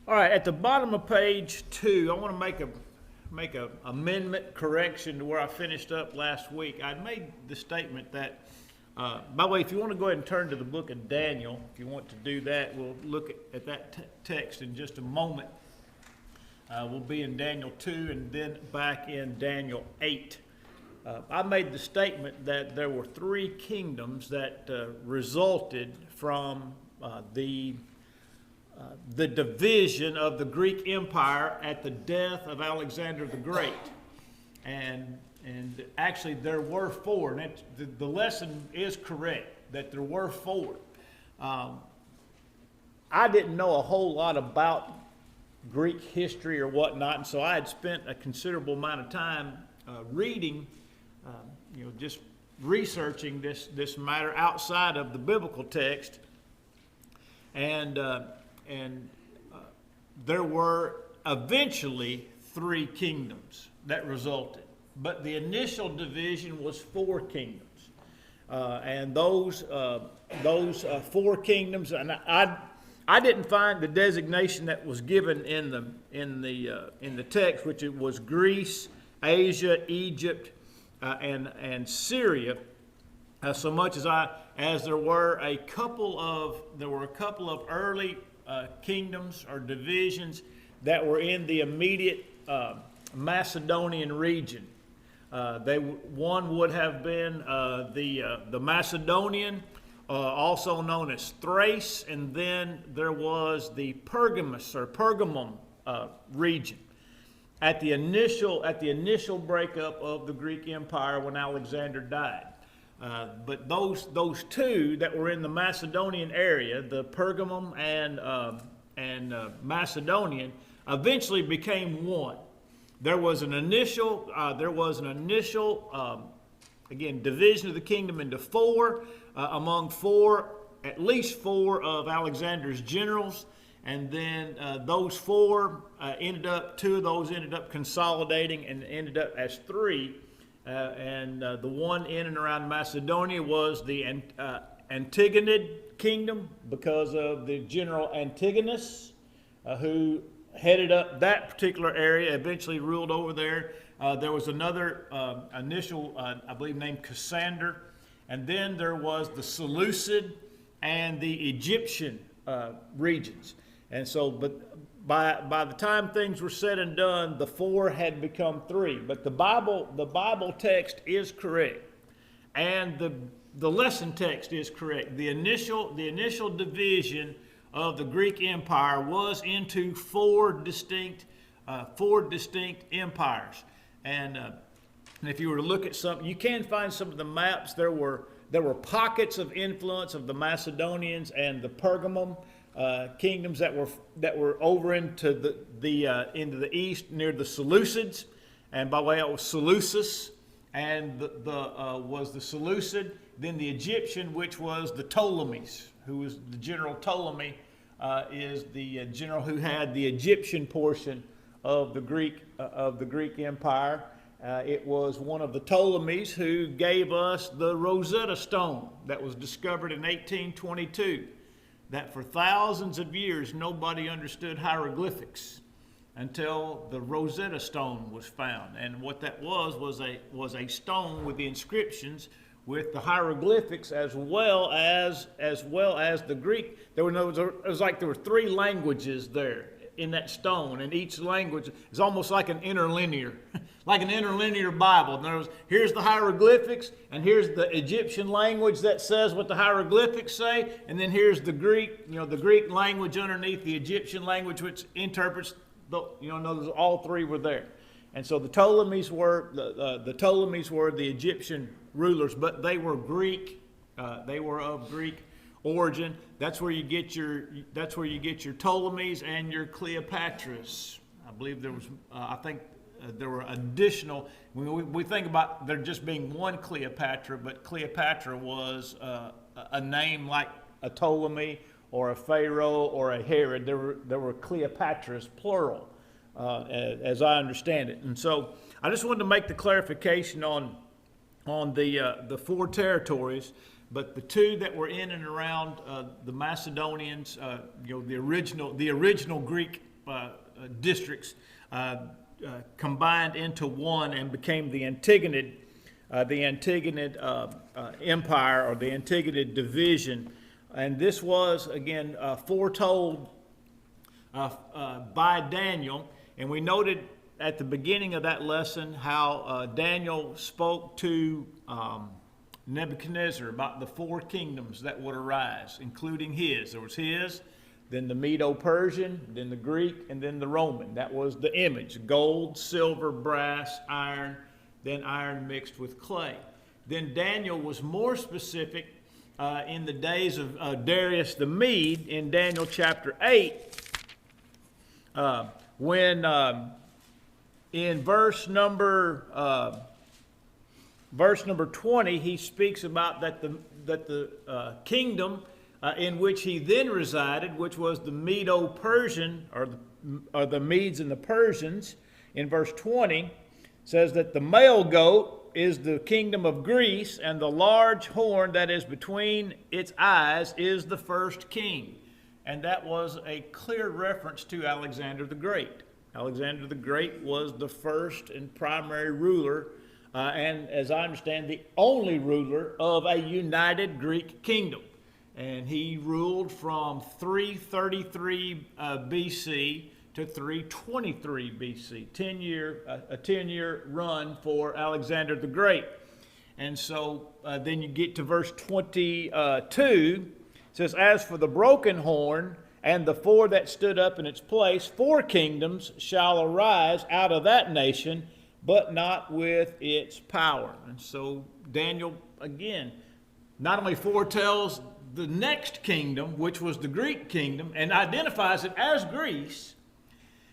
All right, at the bottom of page 2, I want to make a amendment correction to where I finished up last week. I made the statement that, by the way, if you want to go ahead and turn to the book of Daniel, if you want to do that, we'll look at that text in just a moment. We'll be in Daniel 2 and then back in Daniel 8. I made the statement that there were 3 kingdoms that resulted from the division of the Greek Empire at the death of Alexander the Great. And actually there were 4, and the lesson is correct, that there were 4. I didn't know a whole lot about Greek history or whatnot, and so I had spent a considerable amount of time reading, just researching this matter outside of the biblical text, and there were eventually 3 kingdoms that resulted, but the initial division was 4 kingdoms, and those 4 kingdoms, and I didn't find the designation that was given in the text, which it was Greece, Asia, Egypt, and Syria, so much as there were a couple of early kingdoms or divisions that were in the immediate Macedonian region. One would have been the Macedonian, also known as Thrace, and then there was the Pergamum region. At the initial breakup of the Greek Empire when Alexander died. But those 2 that were in the Macedonian area, the Pergamum and Macedonian, eventually became one. There was an initial again, division of the kingdom into 4, among at least 4 of Alexander's generals. And then those 4 2 of those ended up consolidating and ended up as 3. And the one in and around Macedonia was the Antigonid kingdom, because of the general Antigonus, who headed up that particular area, eventually ruled over there. There was another initial, I believe, named Cassander. And then there was the Seleucid and the Egyptian regions. And so, but by the time things were said and done, the 4 had become 3. But the Bible text is correct, and the lesson text is correct. The initial division of the Greek Empire was into 4 distinct empires. And if you were to look at some, you can find some of the maps. There were pockets of influence of the Macedonians and the Pergamum kingdoms that were over into the east near the Seleucids, and by the way, it was Seleucus, and was the Seleucid. Then the Egyptian, which was the Ptolemies, who was the general Ptolemy, is the general who had the Egyptian portion of the Greek Empire. It was one of the Ptolemies who gave us the Rosetta Stone that was discovered in 1822. That for thousands of years nobody understood hieroglyphics until the Rosetta Stone was found. And what that was a stone with the inscriptions with the hieroglyphics as well as the Greek. It was like there were 3 languages there in that stone, and each language is almost like an interlinear, like an interlinear Bible. In other words, here's the hieroglyphics, and here's the Egyptian language that says what the hieroglyphics say, and then here's the Greek, the Greek language underneath the Egyptian language, which interprets notice all 3 were there. And so the Ptolemies were the Egyptian rulers, but they were Greek. They were of Greek origin. That's where you get your Ptolemies and your Cleopatras. I believe there was. I think there were additional. We think about there just being one Cleopatra, but Cleopatra was a name like a Ptolemy or a Pharaoh or a Herod. There were Cleopatras, plural, as I understand it. And so I just wanted to make the clarification on the 4 territories. But the 2 that were in and around the Macedonians, the original Greek districts combined into one and became the Antigonid Empire, or the Antigonid division. And this was, again, foretold by Daniel. And we noted at the beginning of that lesson how Daniel spoke to Nebuchadnezzar about the 4 kingdoms that would arise, including his. There was his, then the Medo-Persian, then the Greek, and then the Roman. That was the image: gold, silver, brass, iron, then iron mixed with clay. Then Daniel was more specific in the days of Darius the Mede in Daniel chapter 8, when in verse number 20, he speaks about that the kingdom in which he then resided, which was the Medo-Persian, or the Medes and the Persians, in verse 20, says that the male goat is the kingdom of Greece, and the large horn that is between its eyes is the first king. And that was a clear reference to Alexander the Great. Alexander the Great was the first and primary ruler, and as I understand, the only ruler of a united Greek kingdom. And he ruled from 333 BC to 323 BC, a 10-year run for Alexander the Great. And so then you get to verse 22. It says, "As for the broken horn and the 4 that stood up in its place, 4 kingdoms shall arise out of that nation, but not with its power." And so Daniel, again, not only foretells the next kingdom, which was the Greek kingdom, and identifies it as Greece,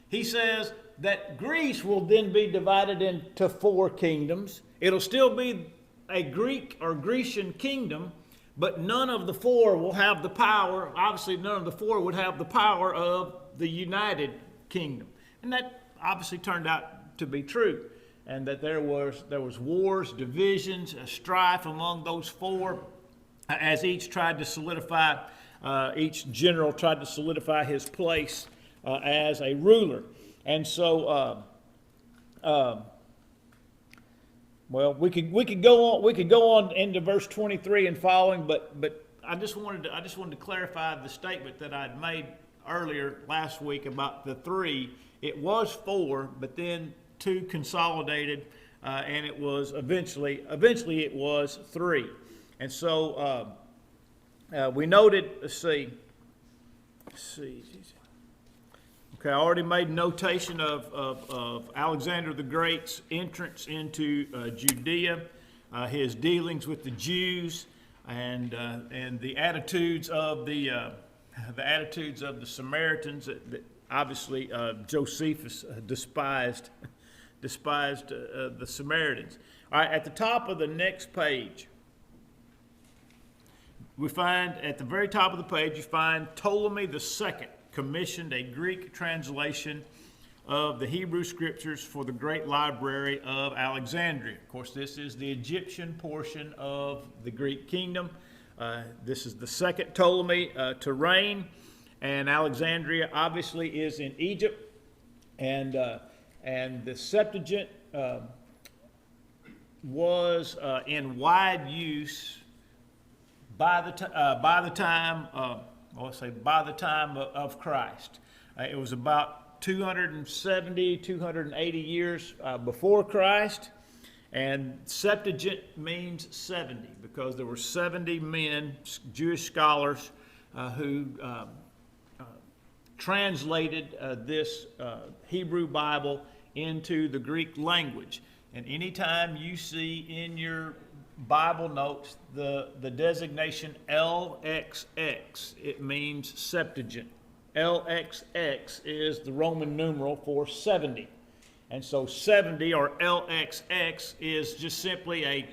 he says that Greece will then be divided into 4 kingdoms. It'll still be a Greek or Grecian kingdom, but none of the 4 will have the power. Obviously, none of the 4 would have the power of the United Kingdom. And that obviously turned out to be true. And that there was wars, divisions, strife among those 4, as each general tried to solidify his place as a ruler. And so, we could go on into verse 23 and following, but I just wanted to clarify the statement that I'd made earlier last week about the 3. It was 4, but then 2 consolidated, and it was eventually it was 3. And so we noted, let's see. Okay, I already made notation of Alexander the Great's entrance into Judea, his dealings with the Jews, and the attitudes of the Samaritans that obviously Josephus despised the Samaritans. All right, at the top of the next page, we find, at the very top of the page, you find Ptolemy II commissioned a Greek translation of the Hebrew Scriptures for the Great Library of Alexandria. Of course, this is the Egyptian portion of the Greek kingdom. This is the second Ptolemy to reign, and Alexandria obviously is in Egypt, and the Septuagint was in wide use by the time of Christ. It was about 270, 280 years before Christ, and Septuagint means 70 because there were 70 men, Jewish scholars, who translated this Hebrew Bible into the Greek language. And anytime you see in your Bible notes the designation LXX, it means Septuagint. LXX is the Roman numeral for 70. And so 70, or LXX, is just simply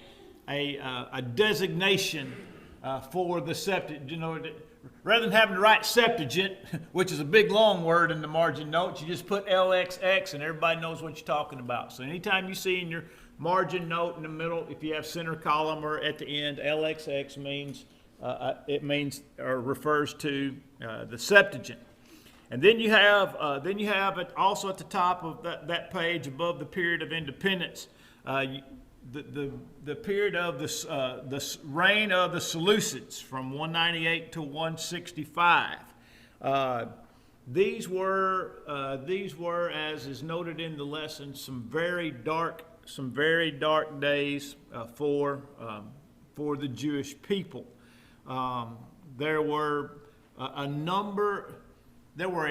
a designation for the Septuagint. You know, rather than having to write Septuagint, which is a big long word in the margin notes, you just put LXX and everybody knows what you're talking about. So anytime you see in your margin note in the middle, if you have center column or at the end, LXX refers to the Septuagint. And then you have it also at the top of that page above the period of independence, the period of the reign of the Seleucids from 198 to 165. These were, as is noted in the lesson, some very dark days for the Jewish people. There were a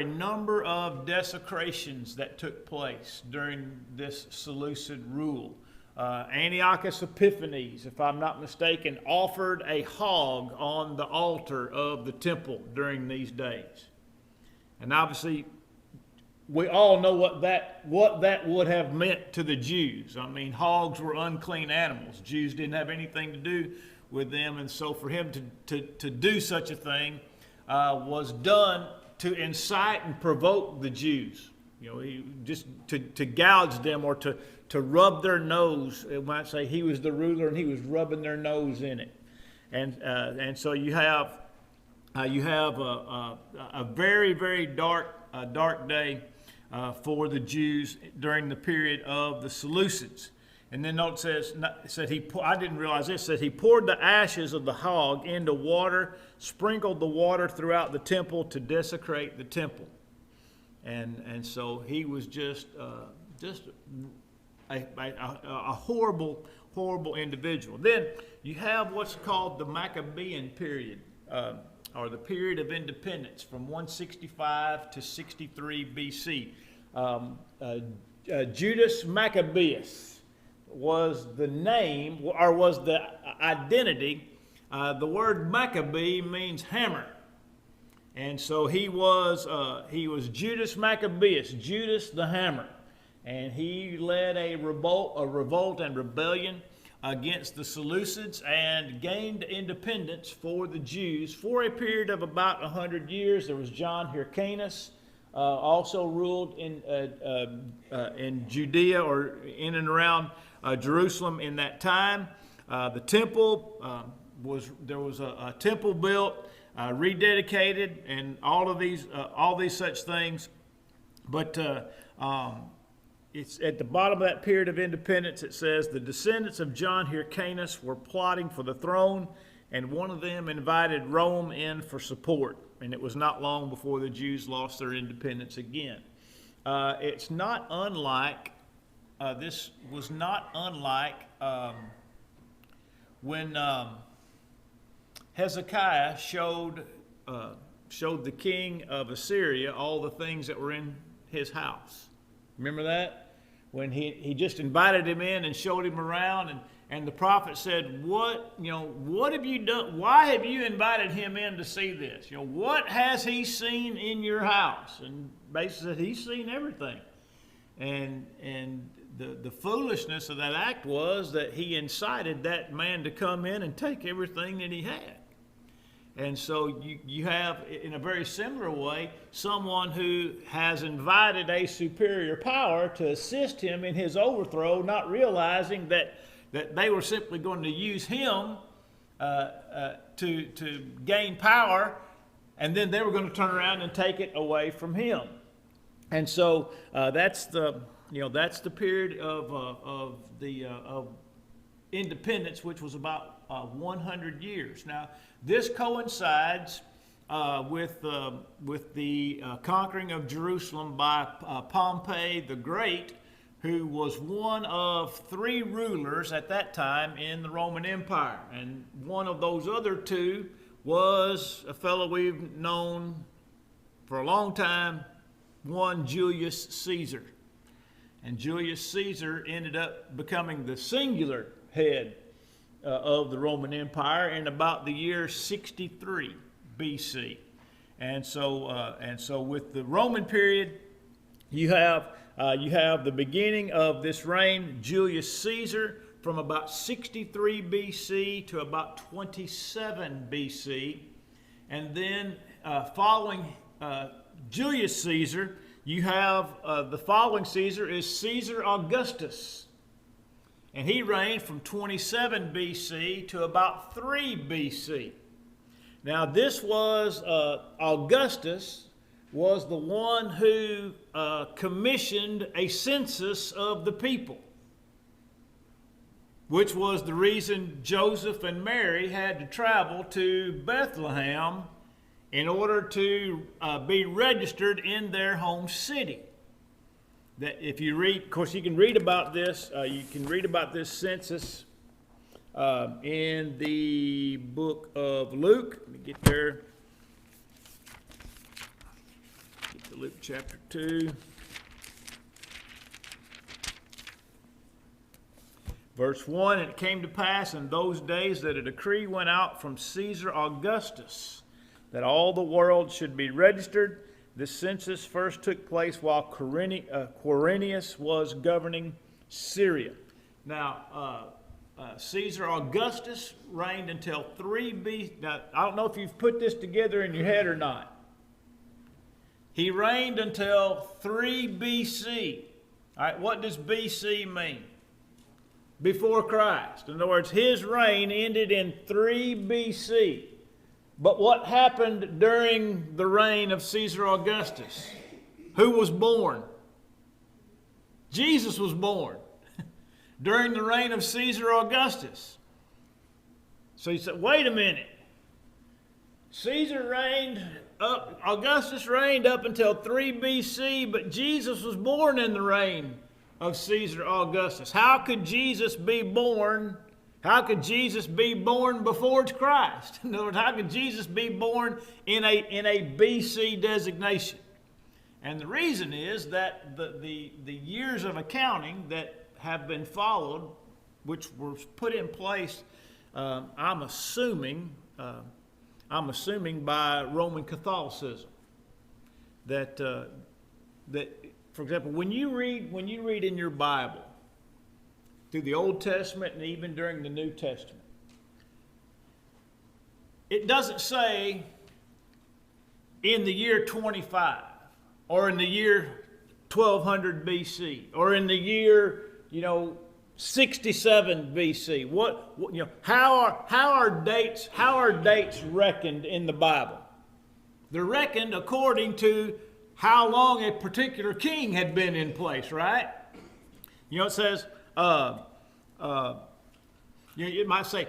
number of desecrations that took place during this Seleucid rule. Antiochus Epiphanes, if I'm not mistaken, offered a hog on the altar of the temple during these days. And obviously, we all know what that would have meant to the Jews. I mean, hogs were unclean animals. Jews didn't have anything to do with them, and so for him to do such a thing was done to incite and provoke the Jews. He just to gouge them or to rub their nose. It might say he was the ruler and he was rubbing their nose in it, and so you have a very, very dark day for the Jews during the period of the Seleucids. And then note I didn't realize this, said he poured the ashes of the hog into water, sprinkled the water throughout the temple to desecrate the temple. And so he was just a horrible individual. Then you have what's called the Maccabean period, or the period of independence from 165 to 63 BC. Judas Maccabeus was the name, or was the identity. The word Maccabee means hammer. And so he was Judas Maccabeus, Judas the Hammer. And he led a revolt and rebellion against the Seleucids and gained independence for the Jews for a period of about 100 years. There was John Hyrcanus, also ruled in Judea or in and around Jerusalem in that time. The temple there was a temple built, rededicated, and all these such things. But it's at the bottom of that period of independence. It says the descendants of John Hyrcanus were plotting for the throne, and one of them invited Rome in for support. And it was not long before the Jews lost their independence again. It's not unlike this was not unlike when Hezekiah showed the king of Assyria all the things that were in his house. Remember that? When he just invited him in and showed him around, and the prophet said, what have you done? Why have you invited him in to see this? What has he seen in your house? And basically said he's seen everything. And the foolishness of that act was that he incited that man to come in and take everything that he had. And so you have, in a very similar way, someone who has invited a superior power to assist him in his overthrow, not realizing that they were simply going to use him to gain power, and then they were going to turn around and take it away from him. And so that's the period of independence, which was about 100 years. Now, this coincides with the conquering of Jerusalem by Pompey the Great, who was one of 3 rulers at that time in the Roman Empire. And one of those other 2 was a fellow we've known for a long time, one Julius Caesar. And Julius Caesar ended up becoming the singular head of the Roman Empire in about the year 63 BC. And so with the Roman period, you have the beginning of this reign, Julius Caesar, from about 63 BC to about 27 BC. And then following Julius Caesar, you have the following Caesar is Caesar Augustus. And he reigned from 27 BC to about 3 BC. Now this was Augustus, was the one who commissioned a census of the people, which was the reason Joseph and Mary had to travel to Bethlehem in order to be registered in their home city. That if you read, of course, you can read about this. You can read about this census in the book of Luke. Let me get there. Get to Luke chapter 2. Verse 1, and it came to pass in those days that a decree went out from Caesar Augustus that all the world should be registered. This census first took place while Quirinius was governing Syria. Now, Caesar Augustus reigned until 3 B. Now, I don't know if you've put this together in your head or not. He reigned until 3 BC. All right, what does BC mean? Before Christ. In other words, his reign ended in 3 BC. But what happened during the reign of Caesar Augustus? Who was born? Jesus was born during the reign of Caesar Augustus. So you said, wait a minute. Augustus reigned up until 3 BC, but Jesus was born in the reign of Caesar Augustus. How could Jesus be born? How could Jesus be born before Christ? In other words, how could Jesus be born in a BC designation? And the reason is that the years of accounting that have been followed, which were put in place, I'm assuming by Roman Catholicism, that for example, when you read in your Bible, through the Old Testament and even during the New Testament, it doesn't say in the year 25, or in the year 1200 BC, or in the year 67 BC. How are dates reckoned in the Bible? They're reckoned according to how long a particular king had been in place, right? It says, it might say,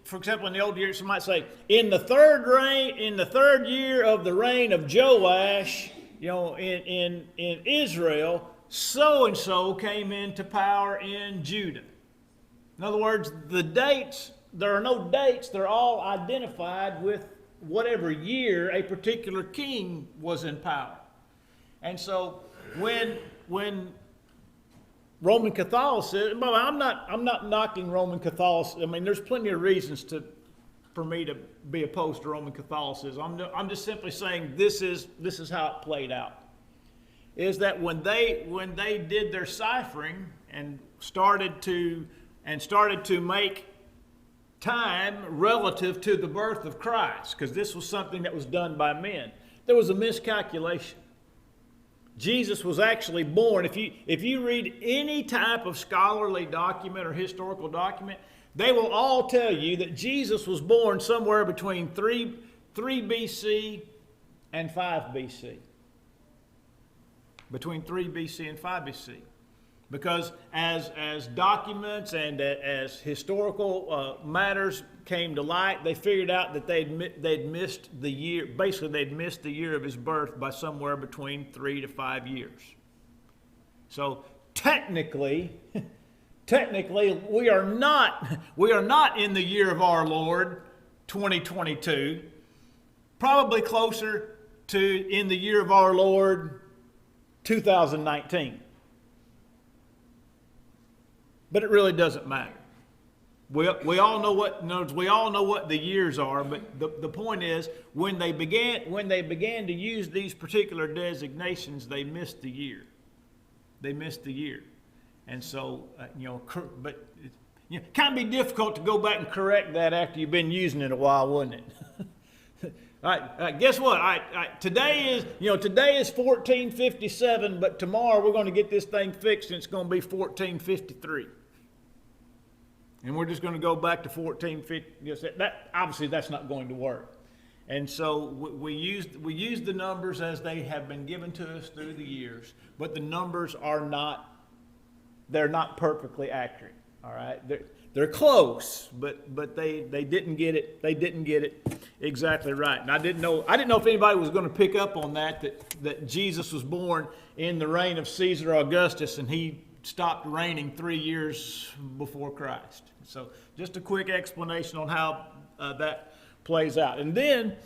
for example, in the old years, it might say, in the third year of the reign of Joash, in Israel, so-and-so came into power in Judah. In other words, there are no dates, they're all identified with whatever year a particular king was in power. And so when Roman Catholicism, I'm not knocking Roman Catholicism. I mean, there's plenty of reasons for me to be opposed to Roman Catholicism. I'm just simply saying this is how it played out. Is that when they did their ciphering and started to make time relative to the birth of Christ, because this was something that was done by men, there was a miscalculation. Jesus was actually born. If you read any type of scholarly document or historical document, they will all tell you that Jesus was born somewhere between 3 BC and 5 BC. Between 3 BC and 5 BC. Because as documents and as historical matters came to light, they figured out that they'd missed the year. Basically, they'd missed the year of his birth by somewhere between 3 to 5 years. So technically, we are not in the year of our Lord 2022. Probably closer to in the year of our Lord 2019. But it really doesn't matter. We all know what the years are, but the point is when they began to use these particular designations, they missed the year. And so but it can be difficult to go back and correct that after you've been using it a while, wouldn't it? All right, guess what? Today is 1457, but tomorrow we're going to get this thing fixed and it's going to be 1453. And we're just going to go back to 1450. Obviously, that's not going to work. And so we use the numbers as they have been given to us through the years, but the numbers they're not perfectly accurate. All right, they're close, but they didn't get it exactly right. And I didn't know if anybody was going to pick up on that Jesus was born in the reign of Caesar Augustus, and he stopped reigning 3 years before Christ. So just a quick explanation on how that plays out. And then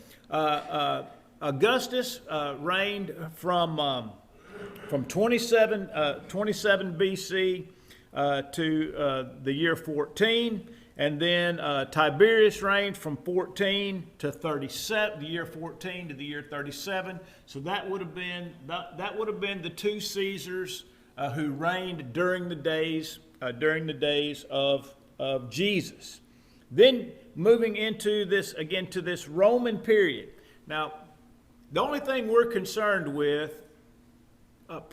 Augustus reigned from 27 BC to the year 14, and then Tiberius reigned from 14 to 37, the year 14 to the year 37. So that would have been the two Caesars who reigned during the days of Jesus. Then moving into this again to this Roman period. Now, the only thing we're concerned with,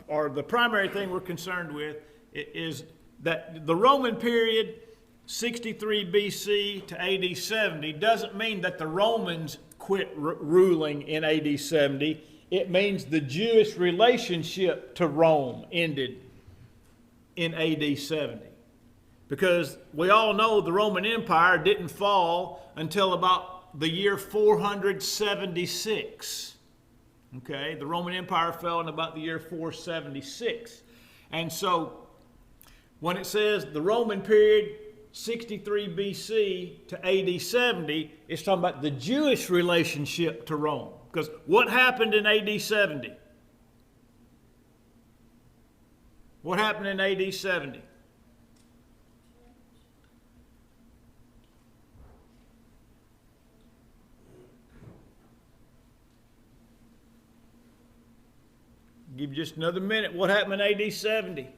or the primary thing we're concerned with, is that the Roman period, 63 BC to AD 70, doesn't mean that the Romans quit ruling in AD 70. It means the Jewish relationship to Rome ended in AD 70. Because we all know the Roman Empire didn't fall until about the year 476. Okay, the Roman Empire fell in about the year 476. And so when it says the Roman period, 63 BC to AD 70, it's talking about the Jewish relationship to Rome. Because what happened in AD 70? What happened in AD 70? Give you just another minute. What happened in AD 70?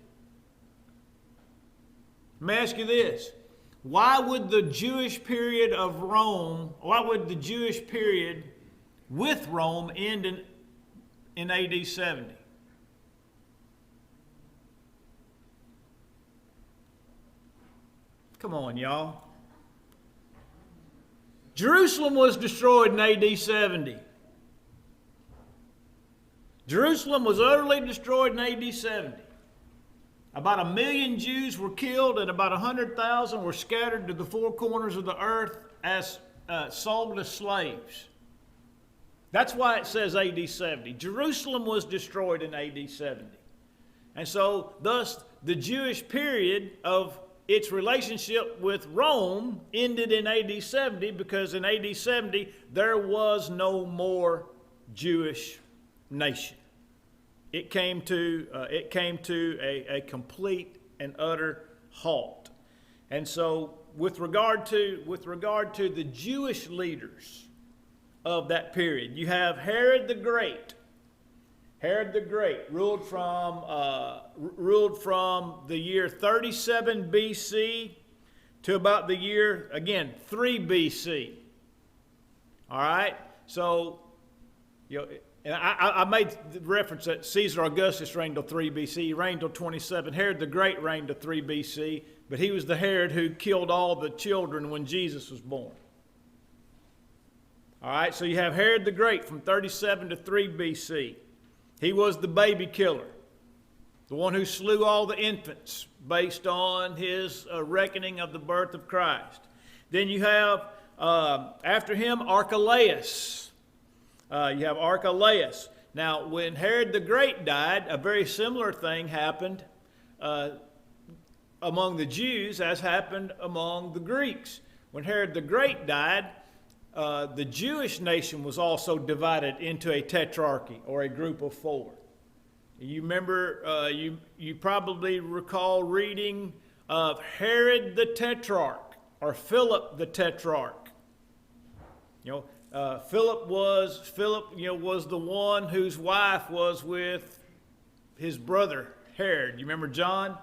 Let me ask you this. Why would the Jewish period of Rome, why would the Jewish period with Rome end in AD 70? Come on, y'all. Jerusalem was destroyed in AD 70. Jerusalem was utterly destroyed in AD 70. About 1 million Jews were killed, and about 100,000 were scattered to the four corners of the earth as sold as slaves. That's why it says AD 70. Jerusalem was destroyed in AD 70. And so, thus, the Jewish period of its relationship with Rome ended in AD 70, because in AD 70 there was no more Jewish nation. It came to a complete and utter halt. And so with regard to the Jewish leaders of that period, you have Herod the Great. Herod the Great ruled from the year 37 BC to about the year, again, 3 BC. All right? So, and I made the reference that Caesar Augustus reigned till 3 BC. He reigned till 27. Herod the Great reigned till 3 BC. But he was the Herod who killed all the children when Jesus was born. All right, so you have Herod the Great from 37 to 3 BC. He was the baby killer, the one who slew all the infants based on his reckoning of the birth of Christ. Then you have, after him, Archelaus. You have Archelaus. Now, when Herod the Great died, a very similar thing happened among the Jews as happened among the Greeks. When Herod the Great died, the Jewish nation was also divided into a tetrarchy, or a group of 4. You remember, you probably recall reading of Herod the Tetrarch, or Philip the Tetrarch. Philip was the one whose wife was with his brother Herod. You remember John?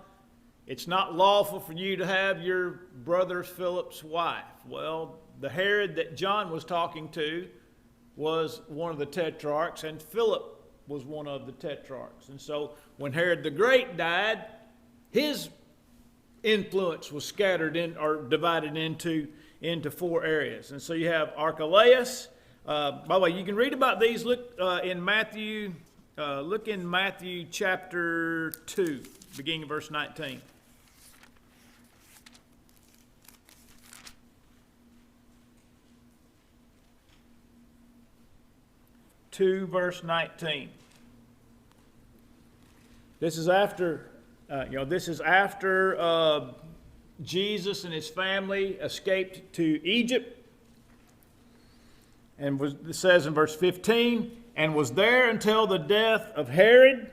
It's not lawful for you to have your brother Philip's wife. Well, the Herod that John was talking to was one of the tetrarchs, and Philip was one of the tetrarchs. And so when Herod the Great died, his influence was scattered in, or divided into 4 areas. And so you have Archelaus, By the way, you can read about these. Look in Matthew. Look in Matthew chapter 2, beginning of verse 19. Verse 19. This is after, Jesus and his family escaped to Egypt. And it says in verse 15, and was there until the death of Herod.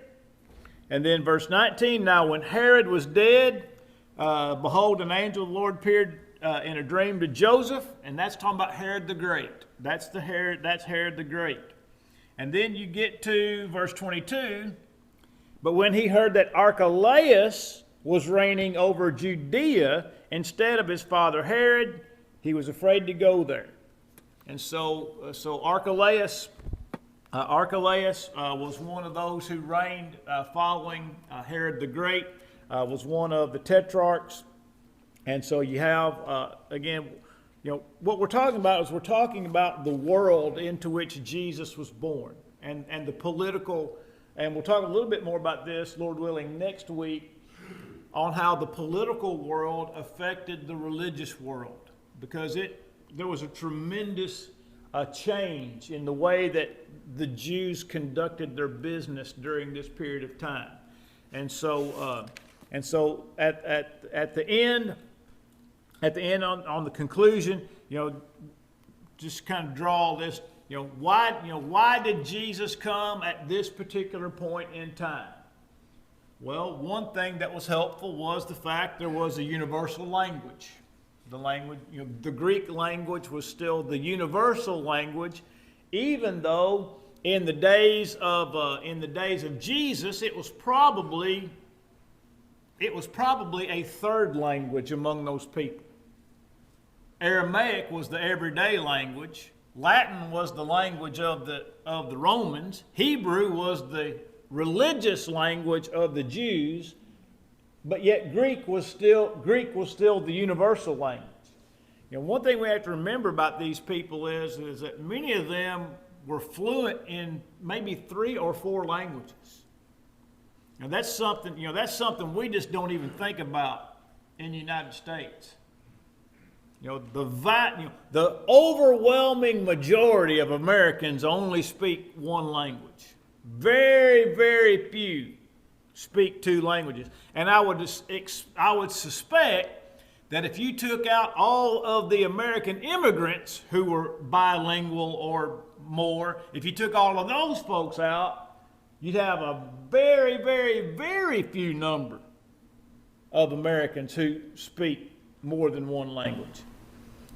And then verse 19, now when Herod was dead, behold, an angel of the Lord appeared in a dream to Joseph, and that's talking about Herod the Great. That's Herod the Great. And then you get to verse 22, but when he heard that Archelaus was reigning over Judea instead of his father Herod, he was afraid to go there. And so Archelaus was one of those who reigned following Herod the Great, was one of the tetrarchs. And so you have, again, what we're talking about is we're talking about the world into which Jesus was born and the political, and we'll talk a little bit more about this, Lord willing, next week on how the political world affected the religious world, because there was a tremendous change in the way that the Jews conducted their business during this period of time. And so at the end on the conclusion, just kind of draw this, why did Jesus come at this particular point in time? Well, one thing that was helpful was the fact there was a universal language. The Greek language was still the universal language, even though in the days of Jesus, it was probably a third language among those people. Aramaic was the everyday language. Latin was the language of the Romans. Hebrew was the religious language of the Jews. But yet Greek was still the universal language. One thing we have to remember about these people is that many of them were fluent in maybe 3 or 4 languages. Now that's something we just don't even think about in the United States. The overwhelming majority of Americans only speak one language. Very, very few speak 2 languages. And I would suspect that if you took out all of the American immigrants who were bilingual or more, if you took all of those folks out, you'd have a very, very, very few number of Americans who speak more than one language.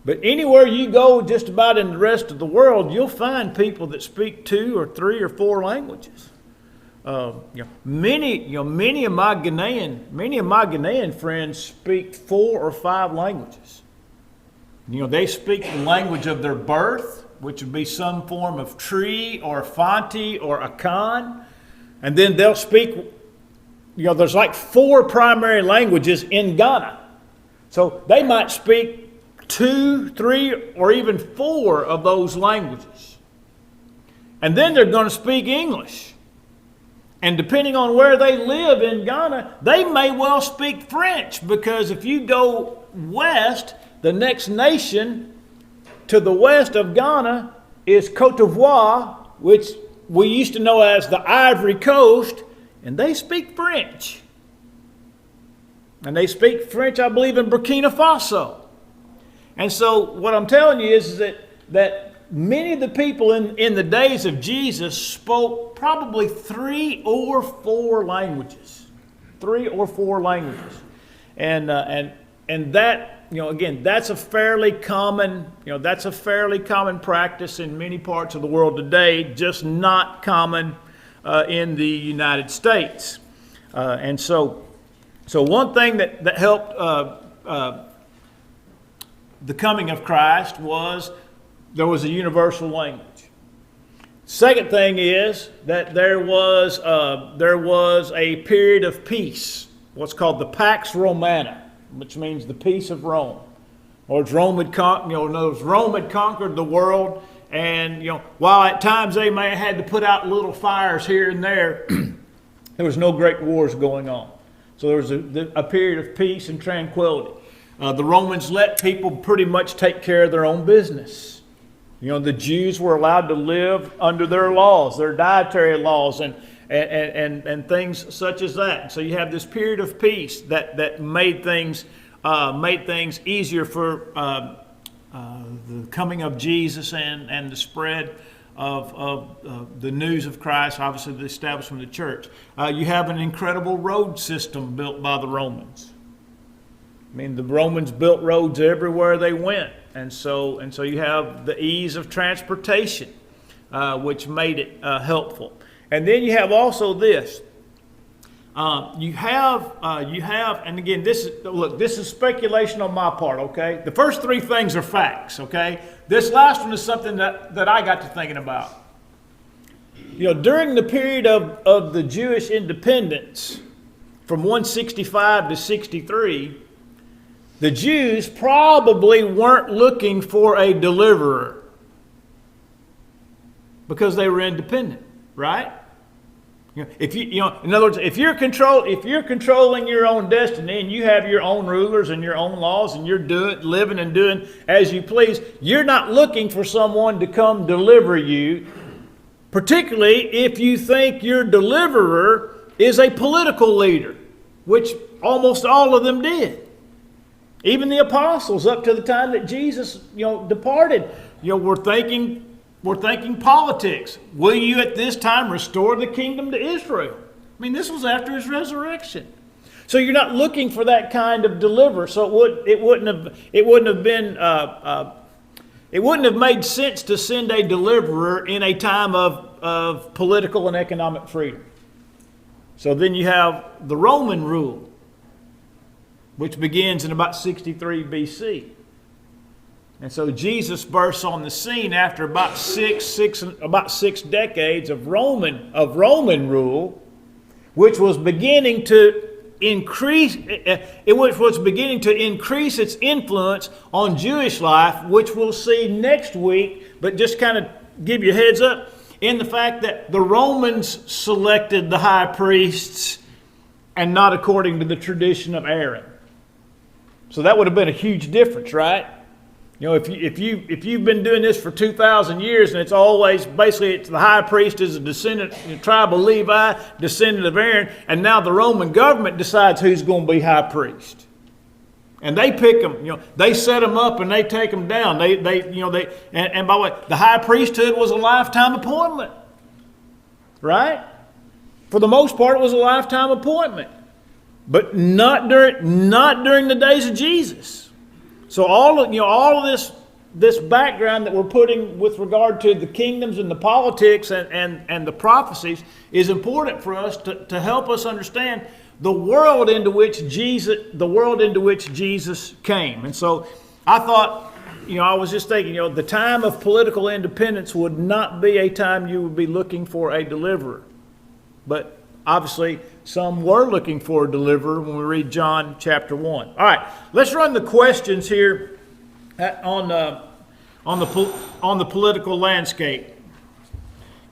But anywhere you go, just about in the rest of the world, you'll find people that speak 2 or 3 or 4 languages. Many of my Ghanaian friends speak 4 or 5 languages. They speak the language of their birth, which would be some form of Tree or Fanti or Akan, and then they'll speak. There's like 4 primary languages in Ghana, so they might speak 2, 3, or even 4 of those languages, and then they're going to speak English. And depending on where they live in Ghana, they may well speak French, because if you go west, the next nation to the west of Ghana is Côte d'Ivoire, which we used to know as the Ivory Coast, and they speak French. And they speak French, I believe, in Burkina Faso. And so what I'm telling you is that many of the people in the days of Jesus spoke probably 3 or 4 languages. 3 or 4 languages. And that, again, that's a fairly common practice in many parts of the world today, just not common in the United States. And so one thing that helped the coming of Christ was there was a universal language. Second thing is that there was a period of peace, what's called the Pax Romana, which means the peace of Rome. Or Rome had conquered the world, And, while at times they may have had to put out little fires here and there, there was no great wars going on. So there was a period of peace and tranquility. The Romans let people pretty much take care of their own business. The Jews were allowed to live under their laws, their dietary laws, and things such as that. So you have this period of peace that made things easier for the coming of Jesus and the spread of the news of Christ, obviously the establishment of the church. You have an incredible road system built by the Romans. I mean, the Romans built roads everywhere they went. And so you have the ease of transportation, which made it helpful. And then you have also this. You have, and again, this is speculation on my part, okay? The first three things are facts, okay? This last one is something that I got to thinking about. During the period of the Jewish independence, from 165 to 63, the Jews probably weren't looking for a deliverer because they were independent, right? In other words, if you're controlling your own destiny and you have your own rulers and your own laws and you're living and doing as you please, you're not looking for someone to come deliver you, particularly if you think your deliverer is a political leader, which almost all of them did. Even the apostles, up to the time that Jesus, departed, were thinking politics. Will you at this time restore the kingdom to Israel? I mean, this was after his resurrection. So you're not looking for that kind of deliverer. So it wouldn't have made sense to send a deliverer in a time of political and economic freedom. So then you have the Roman rule, which begins in about 63 BC. And so Jesus bursts on the scene after about six decades of Roman rule, which was beginning to increase its influence on Jewish life, which we'll see next week. But just kind of give you a heads up in the fact that the Romans selected the high priests and not according to the tradition of Aaron. So that would have been a huge difference, right? If you've been doing this for 2,000 years and it's always basically the high priest is a descendant, tribe of Levi, descendant of Aaron, and now the Roman government decides who's going to be high priest, and they pick them. They set them up and they take them down. And by the way, the high priesthood was a lifetime appointment, right? For the most part, it was a lifetime appointment, but not during the days of Jesus. So all of this background that we're putting with regard to the kingdoms and the politics and the prophecies is important for us to help us understand the world into which Jesus came. And so I thought, I was just thinking, the time of political independence would not be a time you would be looking for a deliverer. But obviously, some were looking for a deliverer when we read John chapter 1. All right, let's run the questions here on the political landscape.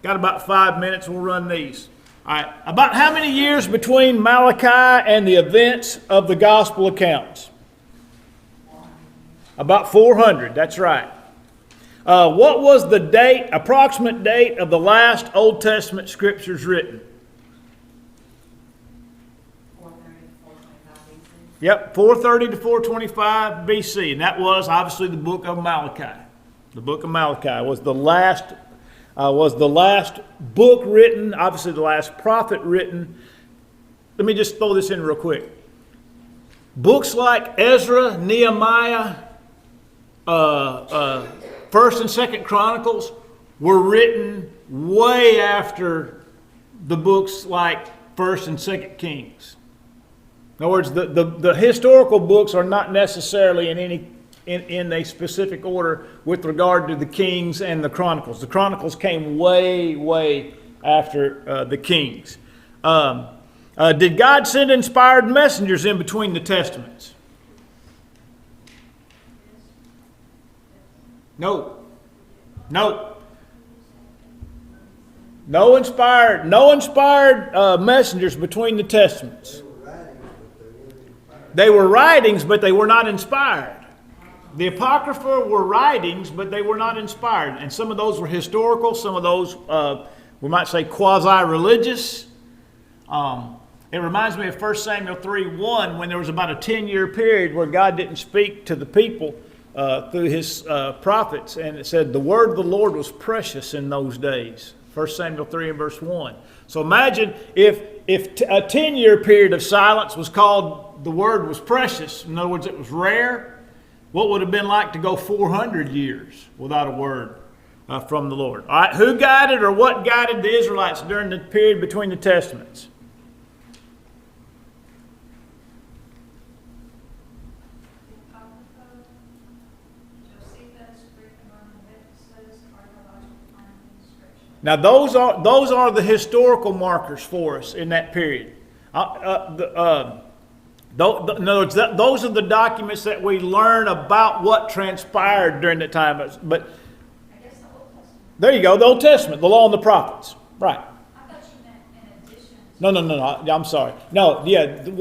Got about 5 minutes, we'll run these. All right, about how many years between Malachi and the events of the gospel accounts? About 400, that's right. What was the approximate date of the last Old Testament scriptures written? Yep, 430 to 425 BC, and that was obviously the book of Malachi. The book of Malachi was the last book written, obviously the last prophet written. Let me just throw this in real quick. Books like Ezra, Nehemiah, First and Second Chronicles were written way after the books like First and Second Kings. In other words, the historical books are not necessarily in a specific order with regard to the Kings and the Chronicles. The Chronicles came way after the Kings. Did God send inspired messengers in between the Testaments? No. No. No inspired messengers between the testaments. They were writings, but they were not inspired. The Apocrypha were writings, but they were not inspired. And some of those were historical, some of those, we might say, quasi-religious. It reminds me of 1 Samuel 3:1, when there was about a 10-year period where God didn't speak to the people through his prophets. And it said, the word of the Lord was precious in those days. 1 Samuel 3 and verse 1. So imagine if a 10-year period of silence was called the word was precious. In other words, it was rare. What would it have been like to go 400 years without a word from the Lord? All right, who guided or what guided the Israelites during the period between the testaments? Now, those are the historical markers for us in that period. In other words, those are the documents that we learn about what transpired during that time. But I guess the Old Testament. There you go, the Old Testament, the Law and the Prophets. Right. I thought you meant in addition. No. I'm sorry. No, yeah. In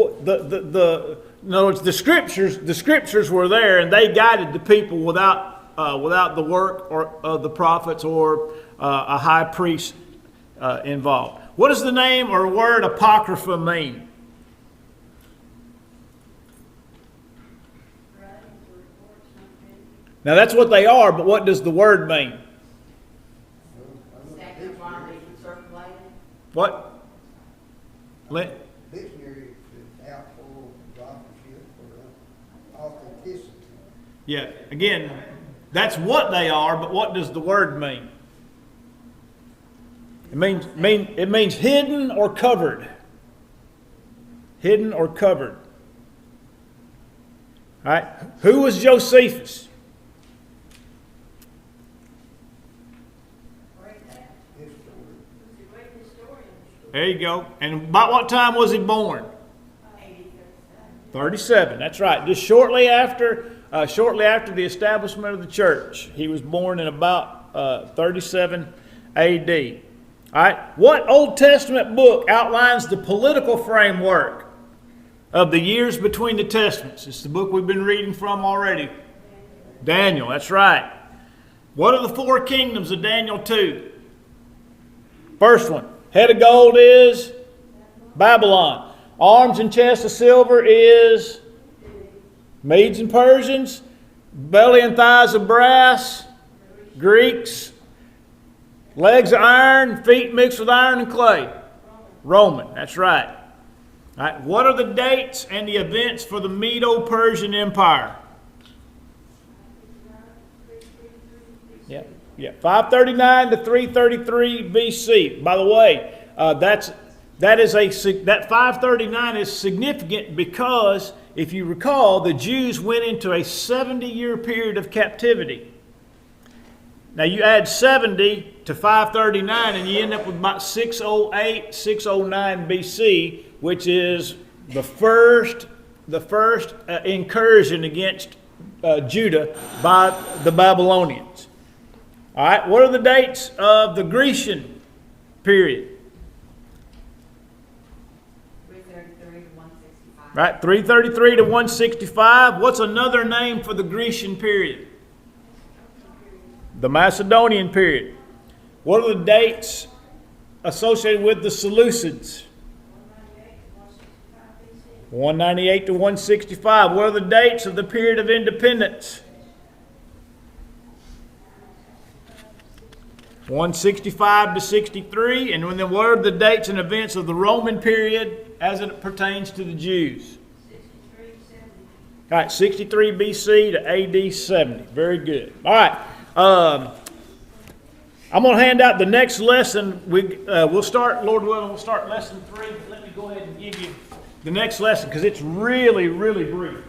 other words, the scriptures were there, and they guided the people without the work of the prophets or a high priest involved. What does the name or word Apocrypha mean? Now that's what they are, but what does the word mean? What? Dictionary is out for authorship or authenticity. Yeah, again, that's what they are, but what does the word mean? It means hidden or covered. Hidden or covered. All right. Who was Josephus? There you go. And about what time was he born? 37. That's right. Just shortly after the establishment of the church. He was born in about 37 A.D. All right. What Old Testament book outlines the political framework of the years between the Testaments? It's the book we've been reading from already. Daniel. That's right. What are the four kingdoms of Daniel 2? First one. Head of gold is Babylon. Arms and chest of silver is Medes and Persians. Belly and thighs of brass, Greeks. Legs of iron, feet mixed with iron and clay, Roman. That's right. All right. What are the dates and the events for the Medo-Persian Empire? Yeah. 539 to 333 BC. By the way, that 539 is significant because, if you recall, the Jews went into a 70-year period of captivity. Now you add 70 to 539 and you end up with about 608, 609 BC, which is the first incursion against Judah by the Babylonians. All right, what are the dates of the Grecian period? 333 to 165. Right, 333 to 165. What's another name for the Grecian period? The Macedonian period. What are the dates associated with the Seleucids? 198 to 165. What are the dates of the period of independence? 165 to 63. And then what are the dates and events of the Roman period as it pertains to the Jews? 63 to 70. All right, 63 BC to AD 70. Very good. All right. I'm going to hand out the next lesson. We'll start, Lord willing, we'll start lesson 3. Let me go ahead and give you the next lesson because it's really, really brief.